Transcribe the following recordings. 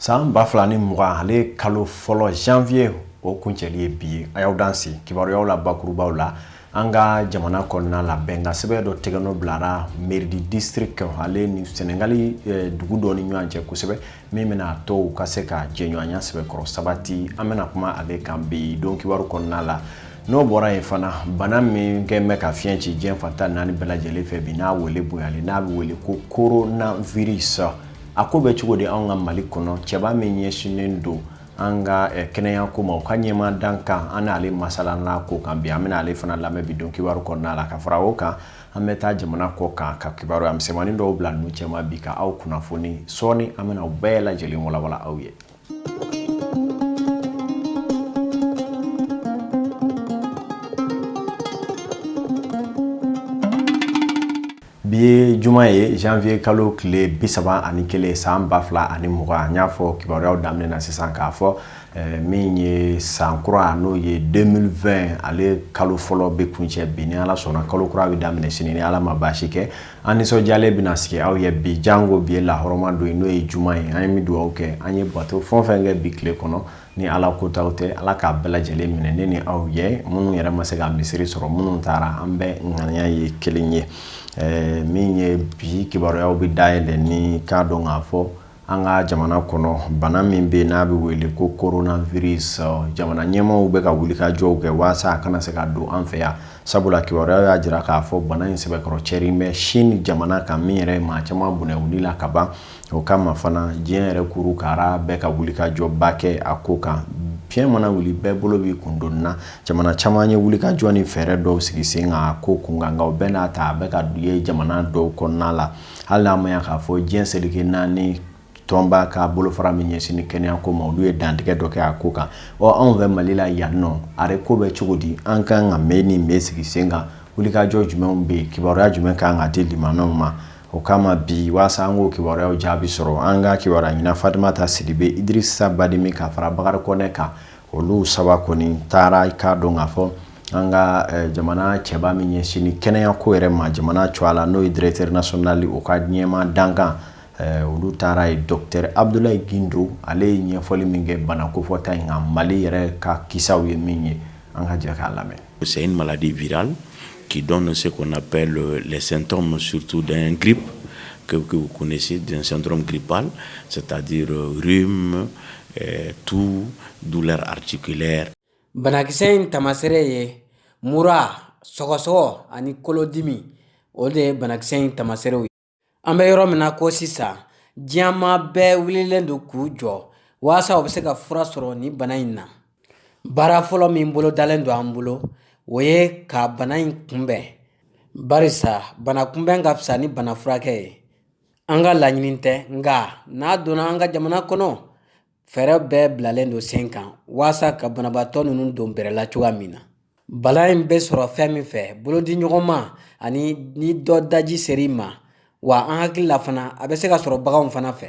San baflani muga ale kalo folo janvier o kunceli bi ayaw dansi kibaru la bakurubaw la anga jamana konna la benga sebe do tegano blara merdi district ale ni Senegali dugu do ni nyanje kusebe mimena to kaseka jenyoanya sebe kro sabati amena kuma ale kambi donc kibaru konna la no bora e fana bana mi ngeme ka fienchi jen fata nani bela jele fe bi na wele buyale na wele ko coronavirus akobe chugode anga malikono cheba menye shinendo anga keneya kuma ukanyema danka ana ale masala na ko kambi amena ale fana la mebi donc kibaru konna la ka farawoka ameta jamana ko ka kibaru amsemani ndo bla no chema bika au kuna foni soni amena ubela jeli wala wala auye Biye jumaye janvier kalo kile bisaba ani kele san bafla ani muga nyafo kibaru damne na sisan ka fo minye sankura no ye 2020 ale kalo folo be kunche bini ala sona kalo kura bi damne sinini ala mabashike ani so jale binaski aw ye bi jango bi la horoma do no ye jumaye ani mi do oke ani bato fon fenge bi kle kono ni ala ko tawte ala ka bela jele minene ni aw ye munu yere masega misiri soro munu tara ambe nganya ye kelinye minye bi kibaru yaw bi daile ni ka do ngafo anga jamana kono bana mimbe na bi wele ko coronavirus jamana nyema ube ka wulika joge wasa kana se ka do anfe ya sabula kibaru ya jira ka fo bana insebe kro cheri me shin jamana ka mire ma chama bune unila kaba o kama fana jenere kuru kara be ka wulika job bake akoka bien mana wuli be bolo bi kundonna jamana chamanye wulika joni fere do sigisinga ko kunganga obena ta be ka duye jamana do konnala hala ma ya ka fo jense dike nani tomba ka bolo fara minye sini kenya ko mawdu e dandige doke akoka o anve malila yanno are ko be chugudi anka ngameni mesigi senga ulika George Membe kibaru jume ka ngati limanoma o kama bi wasa ngo kibaru jabi soro anga kibaru nyina Fatimata Sidibe Idrissa Badimi ka fara bakar koneka olu saba koni tara ka do ngafo anga jamana cheba minye sini kenya ko ere ma jamana chwala no directeur national o ka nyema danga ulu tara Dr Abdoulaye Gindo ale nye foli minge bana ko fota nga Mali yere ka kisaw ye minye anga jaka lame. C'est une maladie virale qui donne ce qu'on appelle les symptômes surtout d'un grippe que vous connaissez, d'un syndrome grippal, c'est-à-dire rhume, toux, douleur articulaire. Banakisen tamasere ye mura sogosogo ani kolodimi o de banakisen tamasere ambe yoro mina ko sisa diama be wililen do ku jo wasa obse ka fura soro ni banaina bara folo min bolo dalen do ambulo woye ka banain kumbe barisa bana kumbe ngapsa ni bana furake anga lanyinte nga na dona anga jamana kono fere be blalen do 5 ans wasa ka bana baton nun do berela chuga mina balain be soro femi fe bolo di nyogoma ani ni do daji serima wa an hakili la fana a bɛ se ka sɔrɔ baganw fana fɛ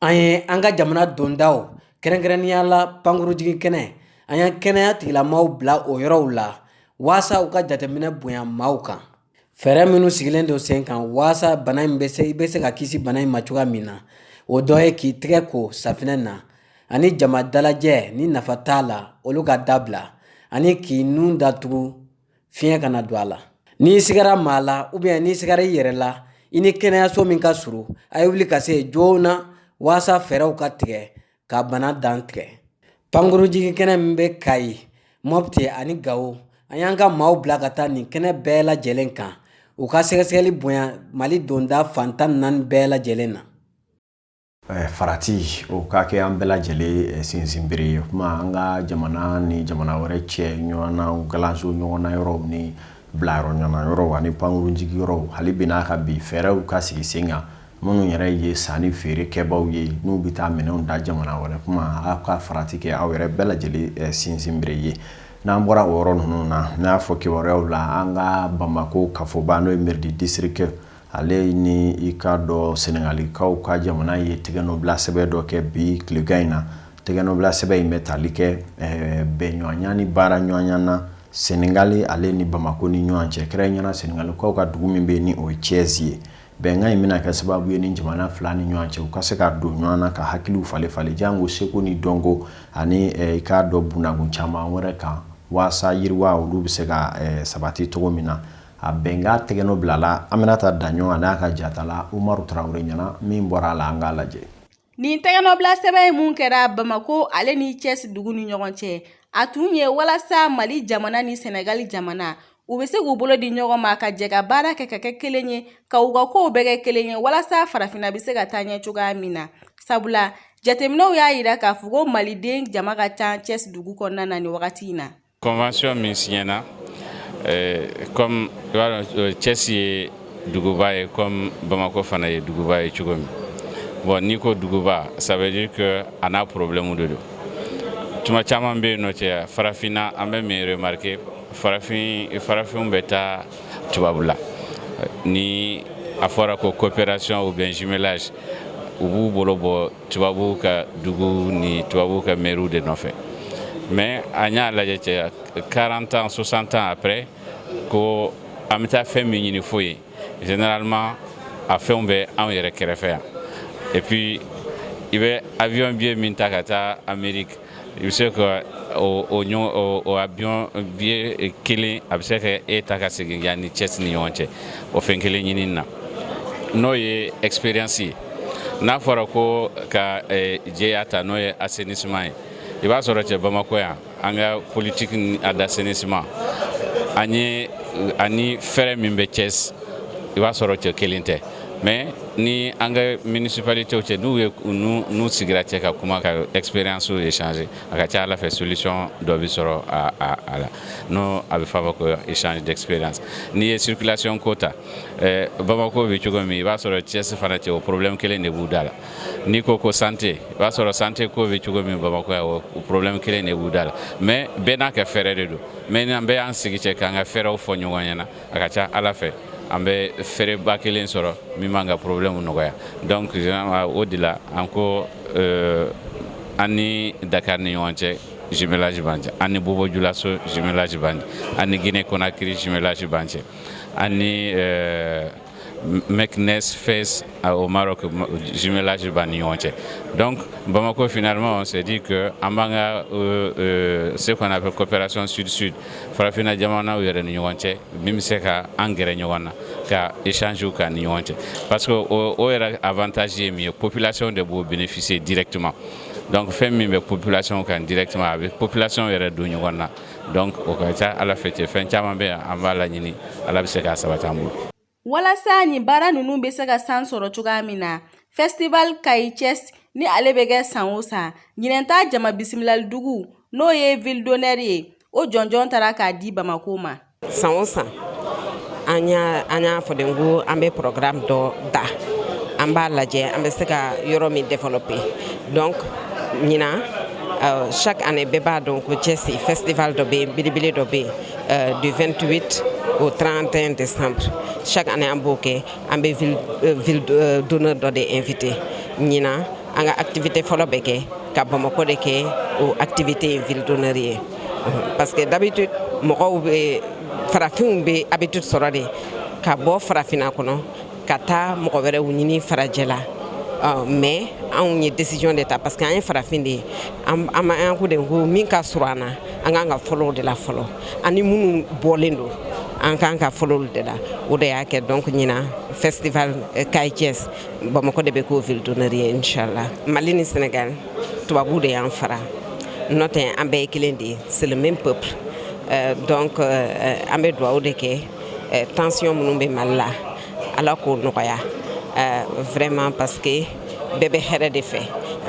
an ye an ka jamana dondaw kɛrɛnkɛrɛnnenya la pankurujigi kɛnɛ an y'an kɛnɛya tigilamaaw bila o yɔrɔw la waasa u ka jateminɛ bonya maaw kan fɛɛrɛ minnu sigilen don sen kan waasa bana in bɛ se ka kisi bana in ma cogoya min na o dɔ ye k'i tɛgɛ ko safinɛ na ani jama dalajɛ ni nafa t'a la olu ka dabila ani k'i nun datugu fiɲɛ kana don a la n'i sigara maa la n'i sigara i yɛrɛ la ini kɛnɛyaso min ka suru ay wuli ka se joona wasa fɛrɛw ka tigɛ ka bana dan tigɛ pankurujigi kɛnɛ min bɛ Kayi Mopti ani Gawo an y'an ka maaw bila ka taa nin kɛnɛ bɛɛ lajɛlen kan u ka sɛgɛsɛgɛli bonya Mali donda fantan nan bɛɛ lajɛlen na farati o ka kɛ an bɛɛ lajɛlen sinsinbere kuma an ka jamana ni jamana wɛrɛ cɛ ɲɔgɔnna galanso ɲɔgɔnna yɔrɔw ni bila yɔrɔ ɲɔgɔnna yɔrɔ ani pankurunjigi yɔrɔ hali bina ka bi fɛɛrɛw ka sigi sen kan minnu yɛrɛ ye sanni feere kɛbaw ye n'u bɛ taa minɛnw da jamana wɛrɛ kuma a ka farati kɛ aw yɛrɛ bɛɛ lajɛlen sinsinbere ye n'an bɔra o yɔrɔ ninnu na n'a fɔ kibaruyaw la an ka Bamako kafoba n'o ye Merdi district ale ni i ka dɔ Senegalikaw ka jamana ye tɛgɛnɔbila sɛbɛn dɔ kɛ bi tilegan in na tɛgɛnɔbila sɛbɛn in bɛ tali kɛ bɛnɲɔgɔnya ni baara ɲɔgɔnya na Senegali ale ni Bamako ni ɲɔgɔn cɛ kɛrɛnkɛrɛnnenya Senegalikaw ka dugu min bɛ ni o ye Thiès ye bɛnkan in bɛna kɛ sababu ye ni jamana fila ni ɲɔgɔn cɛ u ka se ka don ɲɔgɔn na ka hakiliw falen jango seko ni dɔnko ani i k'a dɔn bunakun caman wɛrɛ kan waasa yiriwa olu bɛ se ka sabati cogo min na a bɛnkan tɛgɛnɔ bilala an bɛna ta da ɲɔgɔn n'a ka jatala Umaru Traore ɲɛna min bɔra a la an k'a lajɛ. Nin tɛgɛnɔbila sɛbɛn mun kɛra Bamako ale ni Thiès dugu ni ɲɔgɔn cɛ a tun ye walasa Mali jamana ni Senegal jamana u bɛ se k'u bolo di ɲɔgɔn ma ka jɛ ka baara kɛ ka kɛ kelen ye ka u ka kow bɛɛ kɛ kelen ye walasa farafinna bɛ se ka taa ɲɛ cogoya min na sabula jateminɛw y'a yira k'a fɔ ko Maliden jama ka ca Thiès dugu kɔnɔna na ni wagati in na. Convention min signé comme Thiès ye duguba ye comme Bamako fana ye duguba ye cogo min. Bon, ni ko duguba, ça veut dire que on a problème de. Tuma caman bɛ yen nɔ cɛ farafinna an bɛ min remarquer farafin bɛ taa tubabu la ni a fɔra ko coopération ou bien jumelage u b'u bolo bɔ tubabu ka dugu ni tubabu ka mairie de nɔfɛ mais an y'a lajɛ cɛ 40 ans 60 ans après ko an bɛ taa fɛn min ɲini fo ye généralement a fɛnw bɛ anw yɛrɛ kɛrɛfɛ yan et puis il bɛ avion billet min ta ka taa Amérique il sait que au avion billet kelen a bɛ se ka e ta ka segin yan ni Thiès ni ɲɔgɔn cɛ o fɛn kelen ɲini na n'o ye expérience ye n'a fɔra ko ka jɛya ta n'o ye assainissement ye i b'a sɔrɔ cɛ Bamako yan an ka politique ni d'assainissement ani fɛɛrɛ min bɛ Thiès i b'a sɔrɔ cɛ kelen tɛ mais ni an ka municipalité cɛ n'u sigira cɛ ka kuma ka expérience échanger a ka ca Ala fɛ solution dɔ bɛ sɔrɔ a la n'o a bɛ fɔ a ma ko échange d'expérience n'i ye circulation ko ta Bamako bɛ cogo min i b'a sɔrɔ Thiès fana cɛ o problème kelen de b'u da la n'i ko santé i b'a sɔrɔ santé ko bɛ cogo min Bamako yan o problème kelen de b'u da la mais bɛɛ n'a ka fɛɛrɛ de don mais n'an bɛɛ y'an sigi cɛ k'an ka fɛɛrɛw fɔ ɲɔgɔn ɲɛna a ka ca Ala fɛ an bɛ fɛrɛba kelen sɔrɔ min man ka problème nɔgɔya donc o de la an ko an ni Dakar ni ɲɔgɔn cɛ jumelage b'an cɛ an ni Bobo Dioulasso jumelage b'an cɛ an ni Guinée Conakry jumelage b'an cɛ an ni Meknès Fès au Maroc jumelage b'an ni ɲɔgɔn cɛ donc Bamako finalement on s'est dit que an b'an ka ce qu'on appelle coopération sud-sud farafinna jamanaw yɛrɛ ni ɲɔgɔn cɛ min bɛ se ka an gɛrɛ ɲɔgɔn na ka échange ka ni ɲɔgɔn cɛ parce que o yɛrɛ avantage ye min ye population de b'o bénéficier directement donc fɛn min bɛ population kan directement a bɛ population yɛrɛ don ɲɔgɔn na donc o ka ca Ala fɛ cɛ fɛn caman bɛ yan an b'a laɲini Ala bɛ se k'a sabati an bolo. Walasa nin baara ninnu bɛ se ka san sɔrɔ cogoya min na festival Kayi Thiès ni ale bɛ kɛ san o san ɲinɛ ta jama bisimilali dugu n'o ye ville d'honneur ye o jɔnjɔn taara k'a di Bamako ma. San o san an y'a fɔ de ko an bɛ programme dɔ da an b'a lajɛ an bɛ se ka yɔrɔ min développer donc ɲina chaque année bɛɛ b'a dɔn ko Thiès festival dɔ bɛ yen belebele dɔ bɛ yen du 28 au 31 décembre chaque année an b'o kɛ an bɛ ville d'honneur dɔ de invité ɲina an ka activité fɔlɔ bɛ kɛ ka Bamako de kɛ o activité ville d'honneur ye parce que d'habitude mɔgɔw bɛ farafinw bɛ habitude sɔrɔ de ka bɔ farafinna kɔnɔ ka taa mɔgɔ wɛrɛw ɲini farajɛ la mais anw ye décision de ta parce que an ye farafin de ye an ko de ko min ka surun an na an kan ka fɔlɔ de la fɔlɔ ani minnu bɔlen don an kan ka fɔlɔ de la o de y'a kɛ donc ɲina festival Kayi Thiès Bamako de bɛ k'o ville d'honneur ye inchallah Mali ni Sénégal tubabu de y'an fara n'o tɛ an bɛɛ ye kelen de ye c'est le même peuple donc an bɛ dugawu de kɛ tension minnu bɛ Mali la Ala k'o nɔgɔya vraiment parce que bɛɛ bɛ hɛrɛ de fɛ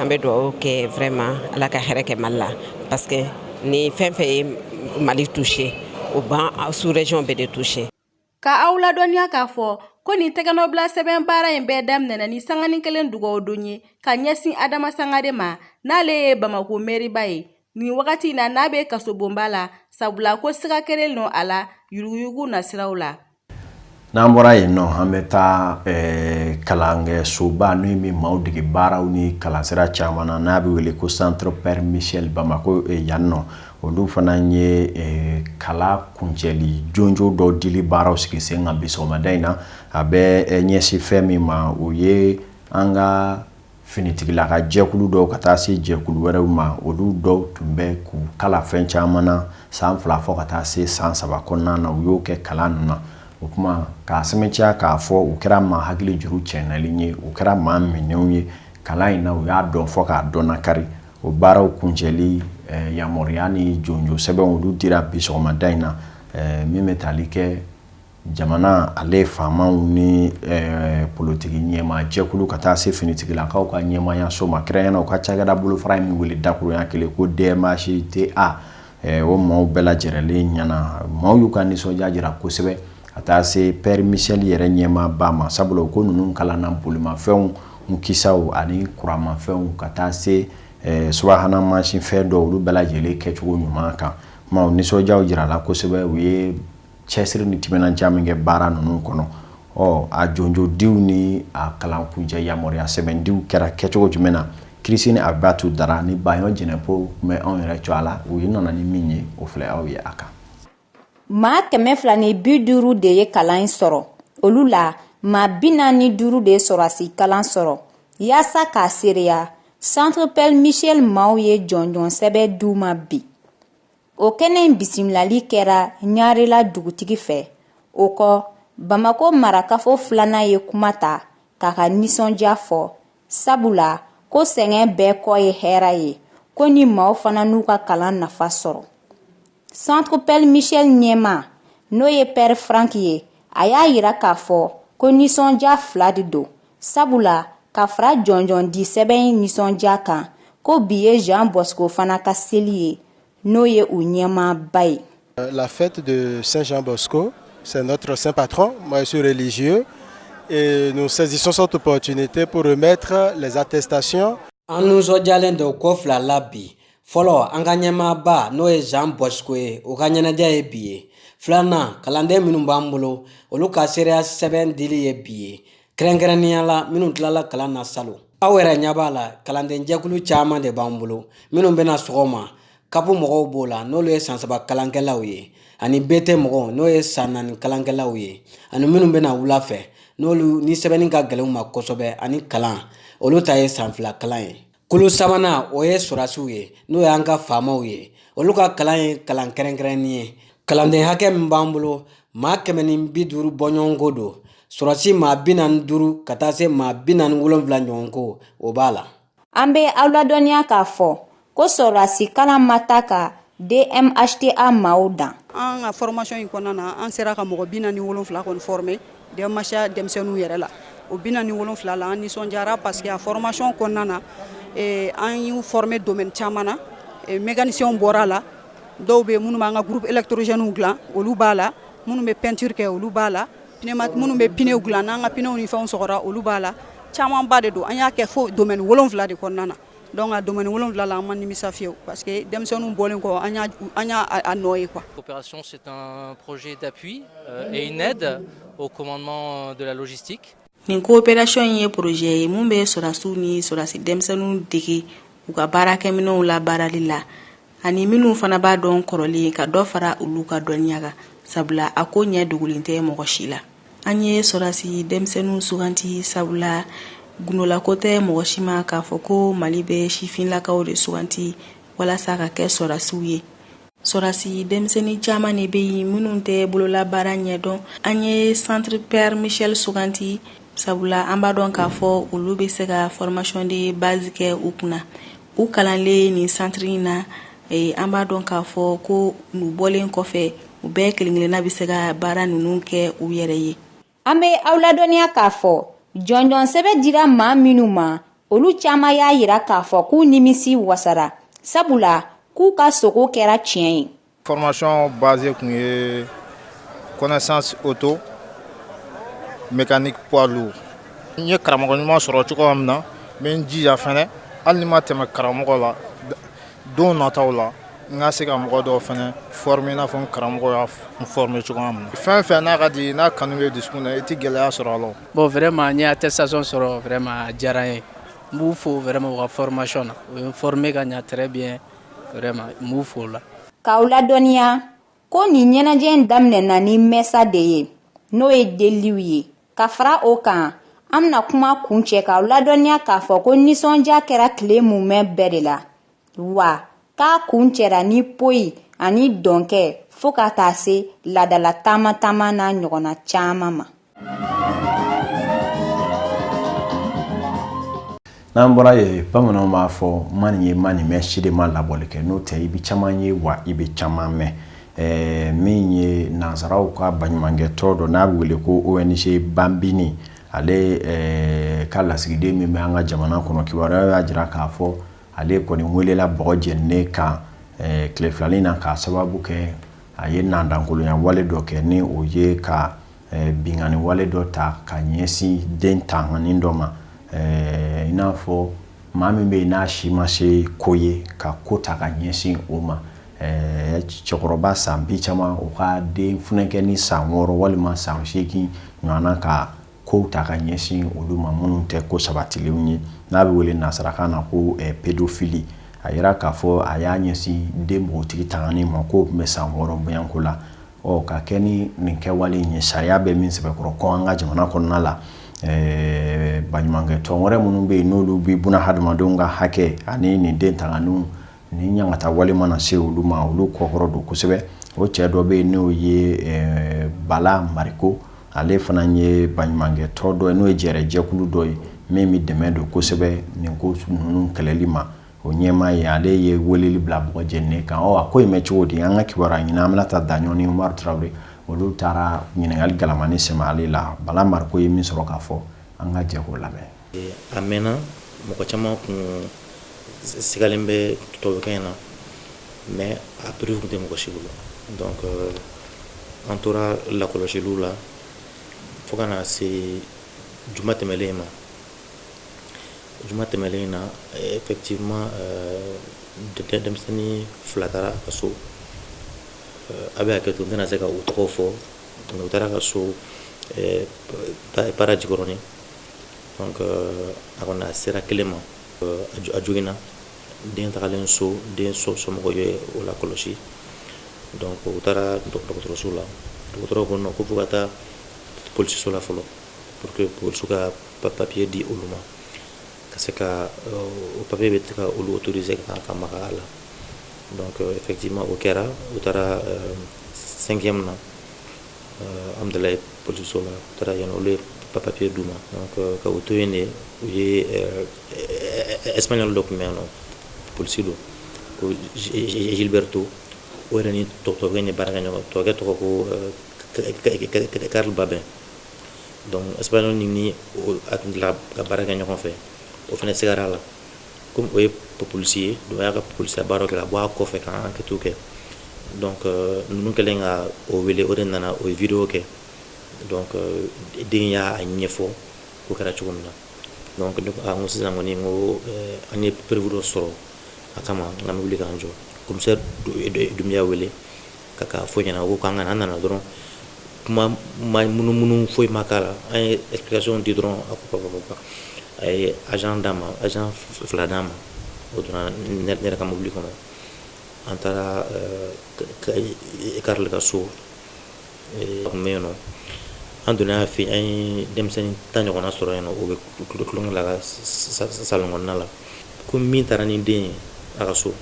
an bɛ dugawu kɛ vraiment Ala ka hɛrɛ kɛ Mali la parce que ni fɛn fɛn ye Mali touché o ban sous région bɛɛ de touché. Ka aw ladɔnniya k'a fɔ ko nin tɛgɛnɔbila sɛbɛn baara in bɛɛ daminɛna ni sangani kelen dugawu don ye ka ɲɛsin Adama Sangare ma n'ale ye Bamako mairiba ye nin wagati in na n'a bɛ kasobonba la sabula ko siga kelen nɔ a la yuruguyugu nasiraw la. n'an bɔra yen nɔ an bɛ taa kalankɛsoba n'o ye min maaw dege baaraw ni kalansira caman na n'a bɛ wele ko centre Père Michel Bamako yan nɔ olu fana ye kala kuncɛli jonjo dɔ dili baaraw sigi sen kan bi sɔgɔmada in na a bɛ ɲɛsin fɛn min ma o ye an ka finitigila ka jɛkulu dɔw ka taa se jɛkulu wɛrɛw ma olu dɔw tun bɛ k'u kala fɛn caman na san 2 fɔ ka taa se san 3 kɔnɔna na u y'o kɛ kalan ninnu na o kuma k'a sɛmɛntiya k'a fɔ u kɛra maa hakili juru cɛnalen ye u kɛra maa minɛnw ye kalan in na u y'a dɔn fɔ k'a dɔn nakari o baaraw kuncɛli yamaruya ni jonjo sɛbɛnw olu dira bi sɔgɔmada in na min bɛ tali kɛ jamana ale faamaw ni politiki ɲɛma jɛkulu ka taa se finitigilakaw ka ɲɛmayaso ma kɛrɛnkɛrɛnnenya u ka cakɛda bolofara min wele dakurunya kelen ko DMHTA o maaw bɛɛ lajɛrɛlen ɲɛna maaw y'u ka nisɔndiya jira kosɛbɛ ka taa se Père Michel yɛrɛ ɲɛmaaba ma sabula u ko ninnu kalanna bolimafɛnw kisaw ani kuramafɛnw ka taa se subahana mansin fɛn dɔw olu bɛɛ lajɛlen kɛcogo ɲuman kan maaw nisɔndiyaw jirala kosɛbɛ u ye cɛsiri ni timinandiya min kɛ baara ninnu kɔnɔ a jonjodiw ni a kalankuncɛ yamaruya sɛbɛndiw kɛra kɛcogo jumɛn na Christine Abibatu Dara ni Bayon Jɛnɛpo tun bɛ anw yɛrɛ cɔ a la u ye nana ni min ye o filɛ aw ye a kan. Maa 250 de ye kalan in sɔrɔ olu la maa 45 de ye sɔrɔsi kalan sɔrɔ yaasa k'a seereya Centre Père Michel maaw ye jɔnjɔn sɛbɛn d'u ma bi o kɛnɛ in bisimilali kɛra Ɲarela dugutigi fɛ o kɔ Bamako marakafo filanan ye kuma ta k'a ka nisɔndiya fɔ sabula ko sɛgɛn bɛɛ kɔ ye hɛra ye ko ni maaw fana n'u ka kalan nafa sɔrɔ Centre Père Michel ɲɛma n'o ye Père Frank ye a y'a yira k'a fɔ ko nisɔndiya 2 de don sabula ka fara jɔnjɔn di sɛbɛn nisɔndiya kan ko bi ye Jean Bosco fana ka seli ye n'o ye u ɲɛmaaba ye. La fête de Saint-Jean Bosco, c'est notre saint patron. Moi, je suis religieux et nous saisissons cette opportunité pour remettre les attestations. An nisɔndiyalen do ko 2 la bi fɔlɔ an ka ɲɛmaaba n'o ye Jean Bosco ye o ka ɲɛnajɛ ye bi ye 2nan kalanden minnu b'an bolo olu ka seereya sɛbɛn dili ye bi ye kɛrɛnkɛrɛnnenya la minnu tilala kalan na salon aw yɛrɛ ɲɛ b'a la kalanden jɛkulu caman de b'an bolo minnu bɛna sɔgɔma kapu mɔgɔw b'o la n'olu ye san 3 kalankɛlaw ye ani BT mɔgɔw n'o ye san 4 kalankɛlaw ye ani minnu bɛna wula fɛ n'olu ni sɛbɛnni ka gɛlɛn ma kosɛbɛ ani kalan olu ta ye san 2 kalan ye kulu sabanan o ye sɔrɔsiw ye n'o ye an ka faamaw ye olu ka kalan ye kalan kɛrɛnkɛrɛnni ye kalanden hakɛ min b'an bolo maa 150 bɔɲɔgɔnko don sɔrɔsi maa 45 ka taa se maa 47 ɲɔgɔn ko o b'a la. An bɛ aw ladɔnniya k'a fɔ ko sɔrɔsi kalan ma taa ka DMHTA maaw dan. An ka formation in kɔnɔna na an sera ka mɔgɔ 47 kɔni former DMHTA denmisɛnninw yɛrɛ la o 47 la an nisɔndiyara parce que a formation kɔnɔna na an y'u former domaine caman na mécaniciens bɔra la dɔw bɛ minnu b'an ka groupe électrogène dilan olu b'a la minnu bɛ peinture kɛ olu b'a la minnu bɛ pneu dilan n'an ka pneu ni fɛnw sɔgɔra olu b'a la camanba de don an y'a kɛ fo domaine 7 de kɔnɔna na donc a domaine 7 la an ma nimisa fiyewu parce que denmisɛnninw bɔlen kɔ an y'a nɔ ye quoi. L'opération c'est un projet d'appui et une aide au commandement de la logistique. Nin coopération ye projet ye mun bɛ sɔrɔsiw ni sɔrɔsi denmisɛnninw dege u ka baarakɛminɛnw la baarali la ani minnu fana b'a dɔn kɔrɔlen ka dɔ fara olu ka dɔnniya kan sabula a ko ɲɛ dogolen tɛ mɔgɔ si la an ye sɔrɔsi denmisɛnninw suganti sabula gunolako tɛ mɔgɔ si ma k'a fɔ ko Mali bɛ sifinlakaw de suganti walasa ka kɛ sɔrɔsiw ye sɔrɔsi denmisɛnnin caman de bɛ yen minnu tɛ bololabaara ɲɛdɔn an ye Centre Père Michel suganti sabula an b'a dɔn k'a fɔ olu bɛ se ka formation de base kɛ u kunna u kalanlen nin centre in na an b'a dɔn k'a fɔ ko u bɔlen kɔfɛ u bɛɛ kelen-kelenna bɛ se ka baara ninnu kɛ u yɛrɛ ye. An bɛ aw ladɔnniya k'a fɔ jɔnjɔn sɛbɛn dira maa minnu ma olu caman y'a yira k'a fɔ k'u nimisi wasara sabula k'u ka sogo kɛra tiɲɛ ye. Formation basée kun ye connaissance auto mécanique poids lourd. N ye karamɔgɔ ɲuman sɔrɔ cogoya min na n bɛ n jija fɛnɛ hali ni ma tɛmɛ karamɔgɔ la don nataw la n ka se ka mɔgɔ dɔw fana former i n'a fɔ n karamɔgɔ y'a former cogoya min na fɛn fɛn n'a ka di n'a kanu bɛ dusukun na i tɛ gɛlɛya sɔrɔ a la. Bon vraiment n ye attestation sɔrɔ vraiment a diyara n ye n b'u fo vraiment u ka formation na u ye former ka ɲɛ très bien vraiment n b'u fo la. K'aw ladɔnniya ko nin ɲɛnajɛ in daminɛna ni mɛsa de ye n'o ye deliliw ye ka fara o kan an bɛna kuma kun cɛ k'aw ladɔnniya k'a fɔ ko nisɔndiya kɛra tile mumɛ bɛɛ de la wa k'a kun cɛra ni poyi ani dɔnkɛ fo ka taa se ladala taama n'a ɲɔgɔnna caman ma. N'an bɔra ye bamananw b'a fɔ mani ye mani mɛ si de ma labɔli kɛ n'o tɛ i bɛ caman ye wa i bɛ caman mɛn min ye nansaraw ka baɲumankɛtɔ dɔ n'a bɛ wele ko ONG Bambini ale ka lasigiden min bɛ an ka jamana kɔnɔ kibaruya y'a jira k'a fɔ ale kɔni welela bɔgɔ jeninen kan tile filani na k'a sababu kɛ a ye nandankolonya wale dɔ kɛ ni o ye ka bingani wale dɔ ta ka ɲɛsin den tanganin dɔ ma i n'a fɔ maa min bɛ yen n'a si ma se ko ye ka ko ta ka ɲɛsin o ma cɛkɔrɔba san bi caman o ka den funakɛ ni san 6 walima san 8 ɲɔgɔnna ka ko ta ka ɲɛsin olu ma minnu tɛ ko sabatilenw ye n'a bɛ wele nasarakan na ko pédophilie a yira k'a fɔ a y'a ɲɛsin den npogotigi tanganin ma k'o tun bɛ san 6 bɔɲanko la ka kɛ ni nin kɛwale in ye sariya bɛ min sɛbɛkɔrɔ kɔ an ka jamana kɔnɔna la baɲumankɛtɔn wɛrɛ minnu bɛ yen n'olu bɛ buna hadamadenw ka hakɛ ani nin den tanganiw ni ɲangata wale mana se olu ma olu kɔkɔrɔ don kosɛbɛ o cɛ dɔ bɛ yen n'o ye Bala Mariko ale fana ye baɲumankɛtɔn dɔ ye n'o ye jɛrɛjɛkulu dɔ ye min bɛ dɛmɛ don kosɛbɛ nin ko ninnu kɛlɛli ma o ɲɛmaa ye ale ye weleli bila bɔgɔ jeninen kan a ko in mɛ cogo di an ka kibaruya ɲini an bɛna taa Daɲɔn ni Umaru Tarawele olu taara ɲininkali galamani sɛmɛ ale la Bala Mariko ye min sɔrɔ k'a fɔ an ka jɛ k'o lamɛn. A mɛnna mɔgɔ caman kun sigalen bɛ tubabukan in na mais a preuve kun tɛ mɔgɔ si bolo donc an tora lakɔlɔsiliw la fo ka na se juma tɛmɛlen ma effectivement denmisɛnnin 2 taara ka so a bɛ hakɛ to n tɛna se ka u tɔgɔ fɔ u taara ka so para Jikɔrɔni donc a kɔni a sera kelen ma a joginna den tagalen so den somɔgɔw ye o lakɔlɔsi donc u taara dɔgɔtɔrɔso la dɔgɔtɔrɔw ko non ko fo ka taa polisiso la fɔlɔ pour que polisiw ka papier di olu ma ka se ka o papier bɛ se ka olu autoriser ka maga a la donc effectivement o kɛra u taara 5e na alhamdulilayi polisiso la u taara yen olu ye papier d'u ma donc ka u to yen de u ye espagnol dɔ tun bɛ yan nɔ polisi don ko Gilberto o yɛrɛ ni tɔgɔkɛ ye baara kɛ ɲɔgɔn tɔgɔkɛ tɔgɔ ko Karl Babin donc espagnol ni a tun tila ka baara kɛ ɲɔgɔn fɛ o fana segara a la comme o ye polisi ye donc a y'a ka polisiya baaraw kɛ ka bɔ a kɔfɛ ka enquêtew kɛ donc ninnu kɛlen ka o wele o de nana o ye vidéo kɛ donc den y'a ɲɛfɔ ko kɛra cogo min na donc ne ko sisan kɔni n ko an ye preuve dɔ sɔrɔ a kama n bɛ wuli k'an jɔ commissaire Dumbuya wele ka fɔ ɲɛna ko k'an nana dɔrɔn kuma munumunu foyi ma k'a la an ye explication di dɔrɔn a ko a ye agent 2 d'a ma o donna ne yɛrɛ ka mobili kɔnɔ an taara Karl ka so tun bɛ yen nɔ an donna a fɛ an ye denmisɛnnin 10 ɲɔgɔnna sɔrɔ yen nɔ o bɛ tulonkɛ la ka salon kɔnɔna la ko min taara ni den ye a ka so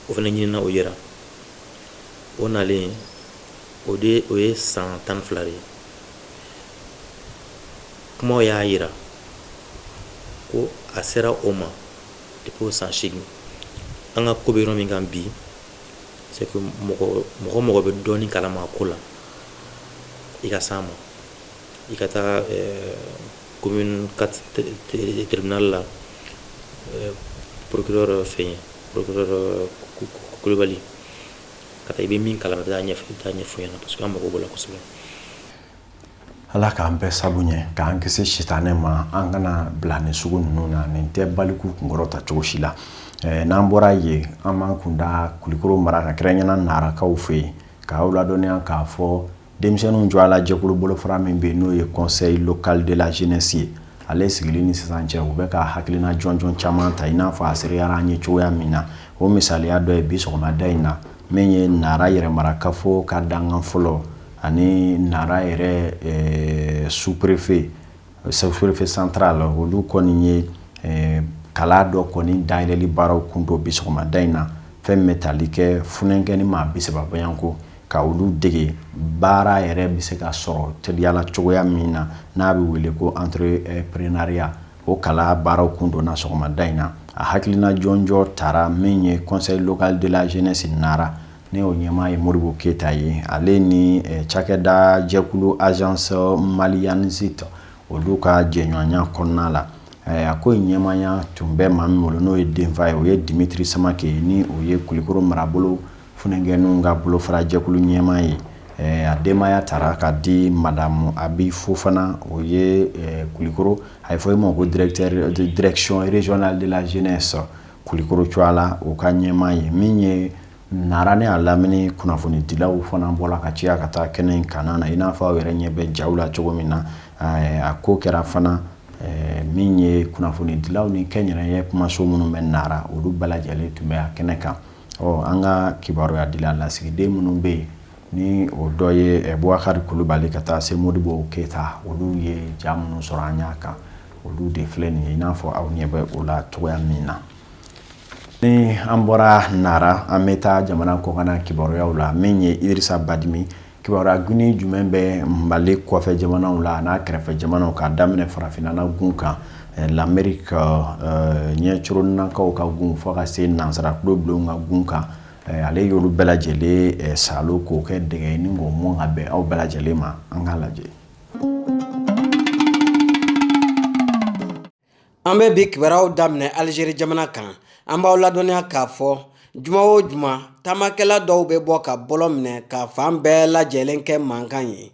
o fana ɲinina o yera o nalen o ye san 12 de ye kumaw y'a yira ko a sera o ma depuis o san 8 an ka ko bɛ yɔrɔ min kan bi c'est que mɔgɔ bɛ dɔɔnin kalama a ko la i ka s'a ma i ka taa commune 4 tribunal la procureur procureur Kulibali ka taa i bɛ min kalama i bɛ taa ɲɛfɔ ɲɛna parce que an mago b'o la kosɛbɛ. Ala k'an bɛɛ sabu ɲɛ k'an kisi sitanɛ ma an kana bila nin sugu ninnu na nin tɛ baliku kunkɔrɔta cogo si la n'an bɔra ye an b'an kunda Kulikoro mara ka kɛrɛnkɛrɛnya narakaw fɛ yen k'aw ladɔnniya k'a fɔ denmisɛnninw jɔ a la jɛkulu bolofara min bɛ yen n'o ye conseil local de la jeunesse ye ale sigilen ni sisan cɛ u bɛ ka hakilina jɔnjɔn caman ta i n'a fɔ a sereyara an ye cogoya min na o misaliya dɔ ye bi sɔgɔmada in na min ye Nara yɛrɛmarakafo ka dangan fɔlɔ ani Nara yɛrɛ sous-préfet central olu kɔni ye kala dɔ kɔni dayɛlɛli baaraw kun don bi sɔgɔmada in na fɛn min bɛ tali kɛ funenkɛni maa 30 bɔɲanko ka olu dege baara yɛrɛ bɛ se ka sɔrɔ teliyala cogoya min na n'a bɛ wele ko entrepreneuriat o kala baaraw kun donna sɔgɔmada in na a hakilina jɔnjɔ taara min ye conseil local de la jeunesse Nara ne o ɲɛmaa ye Modibo Keyita ye ale ni cakɛda jɛkulu agence malianisite olu ka jɛɲɔgɔnya kɔnɔna la a ko ɲɛmaaya tun bɛ maa min bolo n'o ye denfa ye o ye Dimitri Samake ni o ye Kulikoro marabolo funengɛninw ka bolofara jɛkulu ɲɛmaa ye a denbaya taara ka di Madame Abi Fofana o ye Kulikoro a ye fɔ ma ko direction régionale de la jeunesse Kulikoro cogoya o ka ɲɛmaa ye min ye Nara ni a lamini kunnafoni dilaw fana bɔla ka ciya ka taa kɛnɛ in kanna na i n'a fɔ aw yɛrɛ ɲɛ bɛ jaw la cogo min na a ko kɛra fana min ye kunnafoni dilaw ni kɛnyɛrɛye kumaso minnu bɛ Nara olu bɛɛ lajɛlen tun bɛ a kɛnɛ kan an ka kibaruya dila lasigiden minnu bɛ yen ni o dɔ ye Bouakari Kulubali ka taa se Modibo Keyita olu ye ja minnu sɔrɔ an y'a kan olu de filɛ nin ye i n'a fɔ aw ɲɛ bɛ o la cogoya min na ni an bɔra Nara an bɛ taa jamana kɔkanna kibaruyaw la min ye Idrissa Badimi kibaruya guni jumɛn bɛ Mali kɔfɛ jamanaw la n'a kɛrɛfɛ jamanaw ka daminɛ farafinna gun kan l'Amérique ɲɛcoronakaw ka gun fo ka se nansara kulobulonw ka gun kan ale y'olu bɛɛ lajɛlen salo k'o kɛ dɛgɛ ni k'o mɔn ka bɛn aw bɛɛ lajɛlen ma an k'a lajɛ. An bɛ bi kibaruyaw daminɛ Algérie jamana kan an b'aw ladɔnniya k'a fɔ juma o juma taamakɛla dɔw bɛ bɔ ka bɔlɔ minɛ ka fan bɛɛ lajɛlen kɛ mankan ye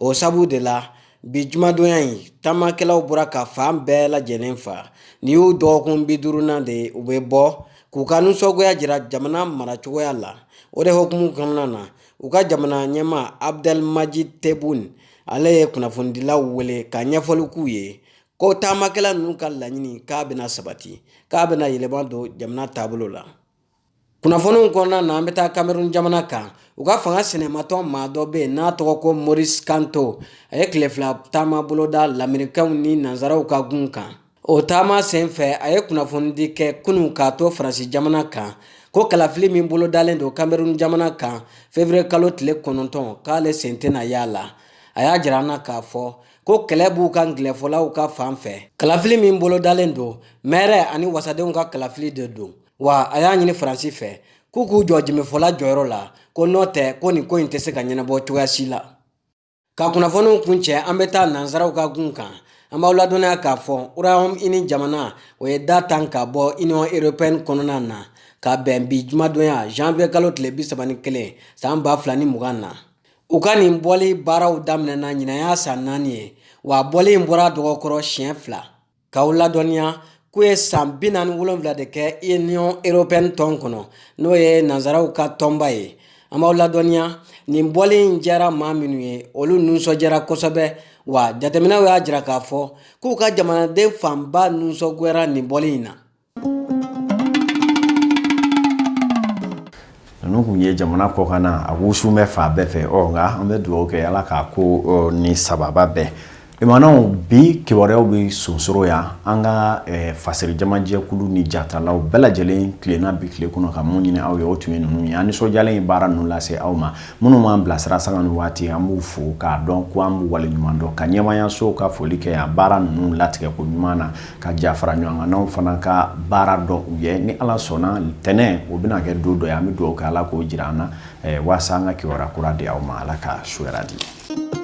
o sabu de la bi jumadonya in taamakɛlaw bɔra ka fan bɛɛ lajɛlen fa ni y'u dɔgɔkun 50nan de u bɛ bɔ k'u ka nisɔngoya jira jamana maracogoya la o de hukumu kɔnɔna na u ka jamana ɲɛmaa Abdelmajid Tebboune ale ye kunnafonidilaw wele ka ɲɛfɔli k'u ye ko taamakɛla ninnu ka laɲini k'a bɛna sabati k'a bɛna yɛlɛma don jamana taabolo la. Kunnafoniw kɔnɔna na an bɛ taa Cameroun jamana kan u ka fanga sɛnɛmatɔ maa dɔ bɛ yen n'a tɔgɔ ko Maurice Kanto a ye tile 2 taama boloda lamɛnnikɛnw ni nanzaraw ka gun kan o taama senfɛ a ye kunnafoni di kɛ kunun k'a to Faransi jamana kan ko kalafili min bolodalen don Cameroun jamana kan février kalo tile 9 k'ale sen tɛna y'a la a y'a jira an na k'a fɔ ko kɛlɛ b'u ka ngilɛfɔlaw ka fan fɛ kalafili min bolodalen don maire ani wasadenw ka kalafili de don wa a y'a ɲini Faransi fɛ k'u k'u jɔ jɛmɛfɔla jɔyɔrɔ la ko n'o tɛ ko nin ko in tɛ se ka ɲɛnabɔ cogoya si la ka kunnafoniw kuncɛ an bɛ taa nanzaraw ka gun kan an b'aw ladɔnniya k'a fɔ Royaume-Uni jamana o ye da tan ka bɔ Union européenne kɔnɔna na ka bɛn bi jumadonya janvier kalo tile 31 san 2020 na u ka nin bɔli baaraw daminɛna ɲinan y'a san 4 ye wa bɔli in bɔra dɔgɔkɔrɔ siɲɛ 2 k'aw ladɔnniya k'u ye san 47 de kɛ Union européenne tɔn kɔnɔ n'o ye nanzaraw ka tɔnba ye an b'aw ladɔnniya nin bɔli in diyara maa minnu ye olu nisɔndiyara kosɛbɛ wa jateminɛw y'a jira k'a fɔ k'u ka jamanaden fanba nisɔngoyara nin bɔli in na. Ninnu kun ye jamana kɔkanna a wusu bɛ fan bɛɛ fɛ nka an bɛ dugawu kɛ Ala k'a ko ni sababa bɛɛ. Emanaw bi kibaruyaw bɛ sonsoro yan an ka fasɛri jamajɛkulu ni jatalaw bɛɛ lajɛlen tilenna bi tile kɔnɔ ka mun ɲini aw ye o tun ye ninnu ye an nisɔndiyalen ye baara ninnu lase aw ma minnu m'an bilasira sanga ni waati an b'u fo k'a dɔn ko an b'u waleɲuman dɔn ka ɲɛmayasow ka foli kɛ yan baara ninnu latigɛ ko ɲuman na ka jafara ɲɔgɔn kan n'anw fana ka baara dɔn u ye ni Ala sɔnna tɛnɛn o bɛna kɛ don dɔ ye an bɛ dugawu kɛ Ala k'o jira an na waasa an ka kibaruya kura di aw ma Ala ka su hɛrɛ di.